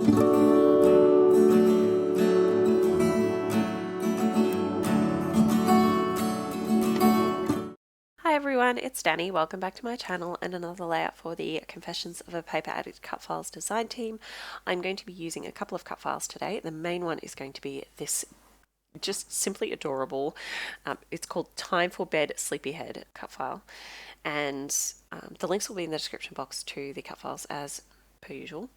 Hi everyone, it's Danny. Welcome back to my channel and another layout for the Confessions of a Paper Addict cut files design team. I'm going to be using a couple of cut files today. The main one is going to be this just simply adorable, it's called Time for Bed Sleepyhead cut file, and the links will be in the description box to the cut files as per usual.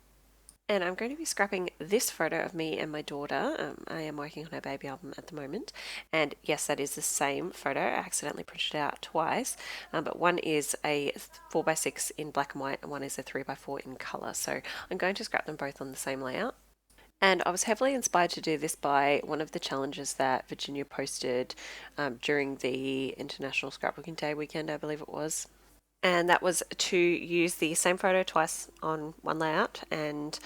And I'm going to be scrapping this photo of me and my daughter. I am working on her baby album at the moment. And yes, that is the same photo. I accidentally printed it out twice. But one is a 4x6 in black and white and one is a 3x4 in colour. So I'm going to scrap them both on the same layout. And I was heavily inspired to do this by one of the challenges that Virginia posted during the International Scrapbooking Day weekend, I believe it was. And that was to use the same photo twice on one layout, and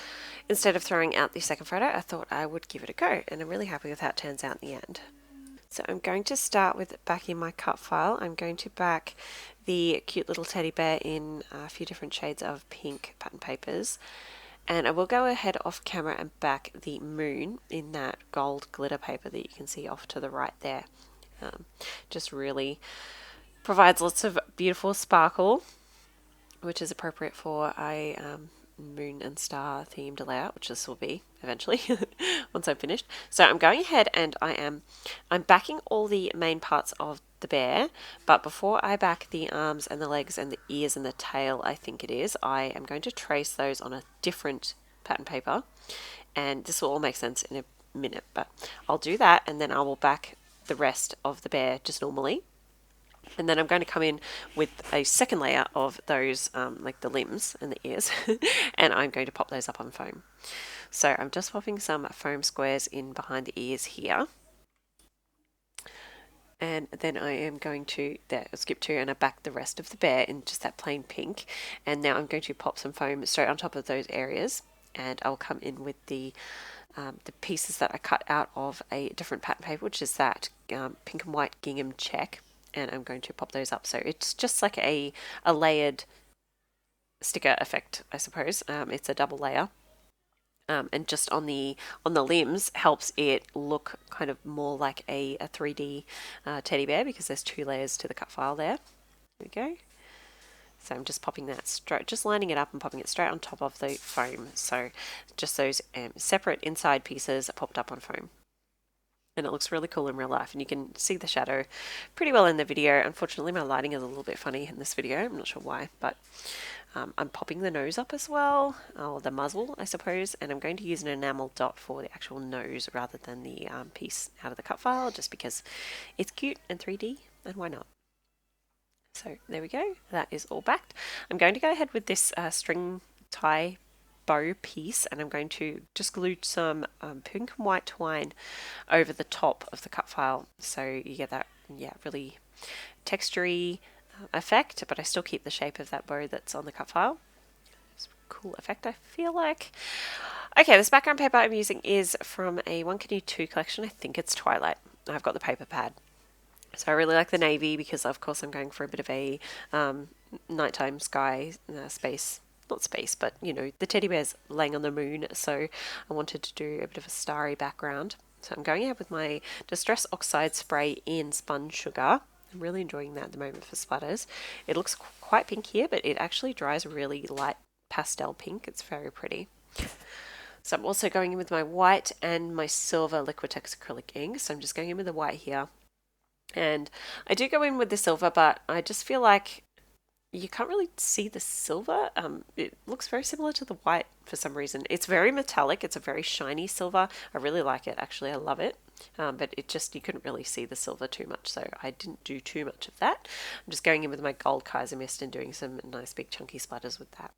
instead of throwing out the second photo I thought I would give it a go, and I'm really happy with how it turns out in the end. So I'm going to start with backing my cut file. I'm going to back the cute little teddy bear in a few different shades of pink pattern papers, and I will go ahead off camera and back the moon in that gold glitter paper that you can see off to the right there. Just really provides lots of beautiful sparkle, which is appropriate for a moon and star themed layout, which this will be eventually once I'm finished. So I'm going ahead and I'm backing all the main parts of the bear, but before I back the arms and the legs and the ears and the tail, I think it is, I am going to trace those on a different pattern paper, and this will all make sense in a minute, but I'll do that and then I will back the rest of the bear just normally. And then I'm going to come in with a second layer of those, like the limbs and the ears, and I'm going to pop those up on foam. So I'm just popping some foam squares in behind the ears here. And then I am going to skip to and I back the rest of the bear in just that plain pink. And now I'm going to pop some foam straight on top of those areas, and I'll come in with the pieces that I cut out of a different pattern paper, which is that pink and white gingham check. And I'm going to pop those up. So it's just like a layered sticker effect, I suppose. It's a double layer. And just on the limbs helps it look kind of more like a 3D teddy bear, because there's two layers to the cut file there. There we go. So I'm just popping that straight, just lining it up and popping it straight on top of the foam. So just those separate inside pieces popped up on foam. And it looks really cool in real life, and you can see the shadow pretty well in the video. Unfortunately, my lighting is a little bit funny in this video. I'm not sure why, but I'm popping the nose up as well, or the muzzle, I suppose, and I'm going to use an enamel dot for the actual nose rather than the piece out of the cut file, just because it's cute and 3D, and why not? So there we go. That is all backed. I'm going to go ahead with this string tie bow piece, and I'm going to just glue some pink and white twine over the top of the cut file, so you get that really textury effect, but I still keep the shape of that bow that's on the cut file. It's a cool effect, I feel like. Okay, this background paper I'm using is from a One Canoe 2 collection. I think it's Twilight. I've got the paper pad. So I really like the navy because, of course, I'm going for a bit of a nighttime sky space. Not space, but you know, the teddy bear's laying on the moon, so I wanted to do a bit of a starry background. So I'm going ahead with my Distress Oxide spray in Spun Sugar. I'm really enjoying that at the moment for splatters. It looks quite pink here, but it actually dries really light pastel pink. It's very pretty. So I'm also going in with my white and my silver Liquitex acrylic ink. So I'm just going in with the white here. And I do go in with the silver, but I just feel like you can't really see the silver. It looks very similar to the white for some reason. It's very metallic. It's a very shiny silver. I really like it, actually. I love it. But it just, you couldn't really see the silver too much, so I didn't do too much of that. I'm just going in with my gold Kaiser mist and doing some nice big chunky splatters with that.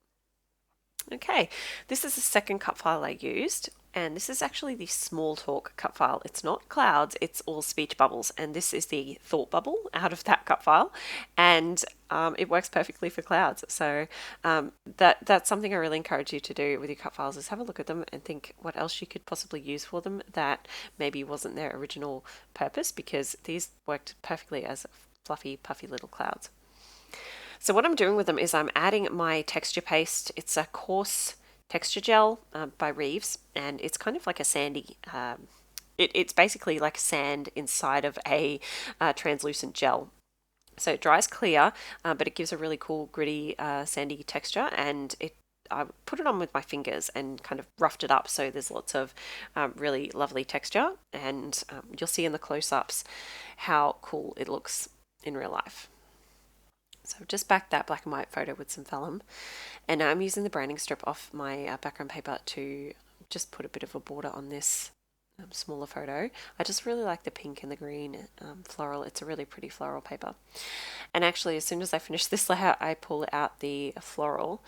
Okay, this is the second cut file I used, and this is actually the small talk cut file. It's not clouds, it's all speech bubbles, and this is the thought bubble out of that cut file, and it works perfectly for clouds. So that's something I really encourage you to do with your cut files, is have a look at them and think what else you could possibly use for them that maybe wasn't their original purpose, because these worked perfectly as fluffy, puffy little clouds. So what I'm doing with them is I'm adding my texture paste. It's a coarse texture gel by Reeves, and it's kind of like a sandy. It's basically like sand inside of a translucent gel. So it dries clear, but it gives a really cool gritty sandy texture, and I put it on with my fingers and kind of roughed it up so there's lots of really lovely texture, and you'll see in the close-ups how cool it looks in real life. So I've just backed that black and white photo with some vellum, and now I'm using the branding strip off my background paper to just put a bit of a border on this smaller photo. I just really like the pink and the green floral. It's a really pretty floral paper. And actually, as soon as I finish this layout, I pull out the floral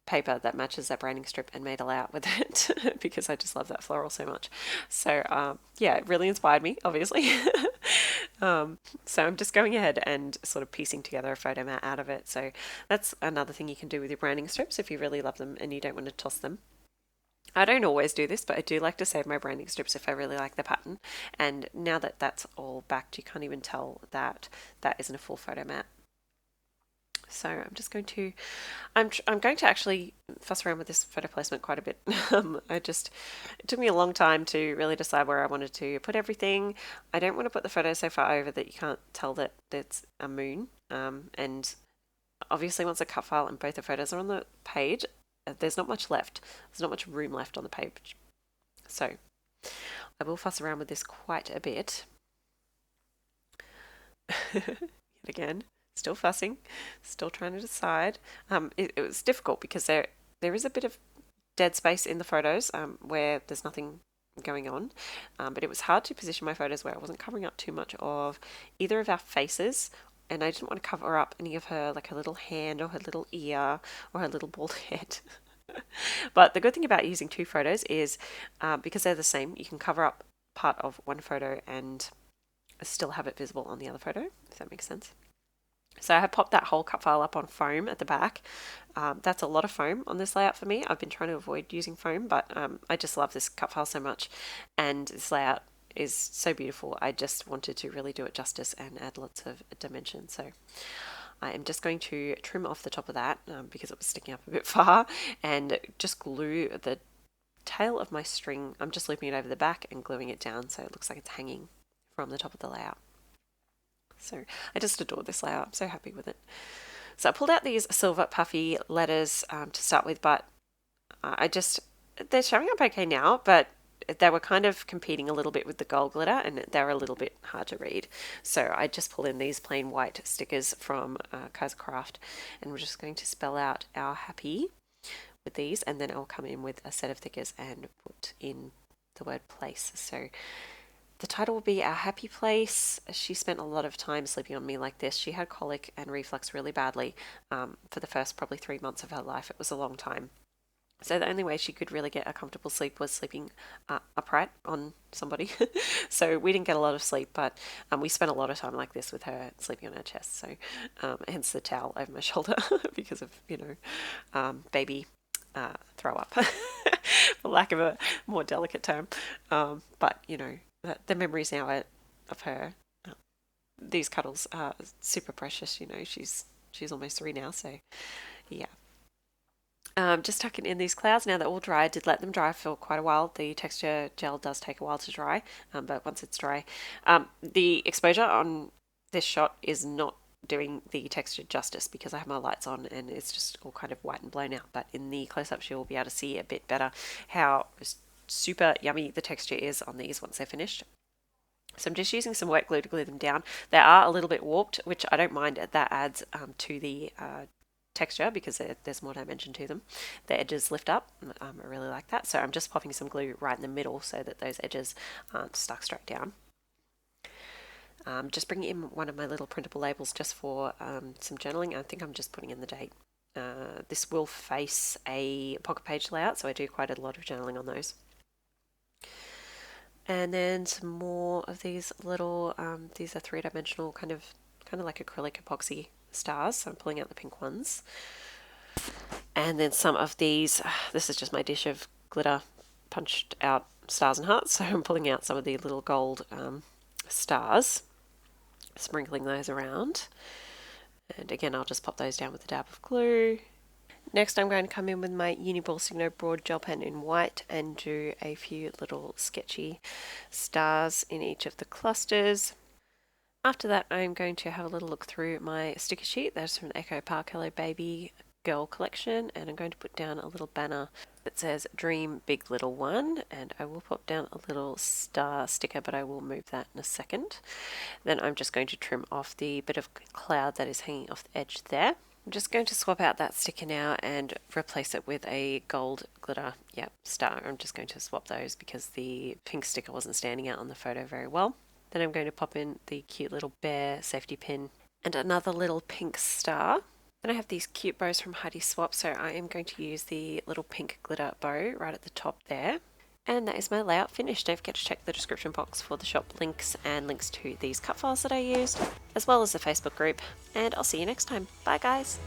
paper that matches that branding strip and made a layout with it because I just love that floral so much. So yeah, it really inspired me, obviously. So I'm just going ahead and sort of piecing together a photo mat out of it. So that's another thing you can do with your branding strips if you really love them and you don't want to toss them. I don't always do this, but I do like to save my branding strips if I really like the pattern. And now that that's all backed, you can't even tell that that isn't a full photo mat. So I'm just going to, I'm going to actually fuss around with this photo placement quite a bit. It took me a long time to really decide where I wanted to put everything. I don't want to put the photo so far over that you can't tell that it's a moon. And obviously once a cut file and both the photos are on the page, there's not much left. There's not much room left on the page. So I will fuss around with this quite a bit. Yet again, still fussing, still trying to decide. It was difficult because there is a bit of dead space in the photos where there's nothing going on, but it was hard to position my photos where I wasn't covering up too much of either of our faces, and I didn't want to cover up any of her, like her little hand or her little ear or her little bald head. But the good thing about using two photos is because they're the same, you can cover up part of one photo and still have it visible on the other photo, if that makes sense. So I have popped that whole cut file up on foam at the back. That's a lot of foam on this layout for me. I've been trying to avoid using foam, but I just love this cut file so much, and this layout is so beautiful. I just wanted to really do it justice and add lots of dimension. So I am just going to trim off the top of that because it was sticking up a bit far, and just glue the tail of my string. I'm just looping it over the back and gluing it down so it looks like it's hanging from the top of the layout. So I just adore this layout. I'm so happy with it. So I pulled out these silver puffy letters to start with, but they're showing up okay now, but they were kind of competing a little bit with the gold glitter, and they're a little bit hard to read. So I just pulled in these plain white stickers from Kaiser Craft, and we're just going to spell out our happy with these, and then I'll come in with a set of stickers and put in the word place. So the title will be Our Happy Place. She spent a lot of time sleeping on me like this. She had colic and reflux really badly for the first probably 3 months of her life. It was a long time. So the only way she could really get a comfortable sleep was sleeping upright on somebody. So we didn't get a lot of sleep, but we spent a lot of time like this with her sleeping on her chest. So hence the towel over my shoulder because of, baby throw up, for lack of a more delicate term. But, the memories now of her, these cuddles are super precious. She's almost 3 now, so yeah. Just tucking in these clouds now they're all dry. I did let them dry for quite a while. The texture gel does take a while to dry, but once it's dry, the exposure on this shot is not doing the texture justice because I have my lights on and it's just all kind of white and blown out. But in the close-ups you'll be able to see a bit better how super yummy the texture is on these once they're finished. So I'm just using some wet glue to glue them down. They are a little bit warped, which I don't mind. That adds to the texture because there's more dimension to them. The edges lift up. I really like that. So I'm just popping some glue right in the middle so that those edges aren't stuck straight down. Just bringing in one of my little printable labels just for some journaling. I think I'm just putting in the date. This will face a pocket page layout, so I do quite a lot of journaling on those. And then some more of these little, these are 3-dimensional kind of like acrylic epoxy stars. So I'm pulling out the pink ones. And then some of these, this is just my dish of glitter punched out stars and hearts. So I'm pulling out some of the little gold stars, sprinkling those around. And again, I'll just pop those down with a dab of glue. Next I'm going to come in with my Uniball Signo broad gel pen in white and do a few little sketchy stars in each of the clusters. After that I'm going to have a little look through my sticker sheet. That's from the COAPA Hello Baby Girl collection, and I'm going to put down a little banner that says Dream Big Little One, and I will pop down a little star sticker, but I will move that in a second. Then I'm just going to trim off the bit of cloud that is hanging off the edge there. I'm just going to swap out that sticker now and replace it with a gold glitter, star. I'm just going to swap those because the pink sticker wasn't standing out on the photo very well. Then I'm going to pop in the cute little bear safety pin and another little pink star. Then I have these cute bows from Heidi Swap, so I am going to use the little pink glitter bow right at the top there. And that is my layout finished. Don't forget to check the description box for the shop links and links to these cut files that I used, as well as the Facebook group. And I'll see you next time. Bye guys!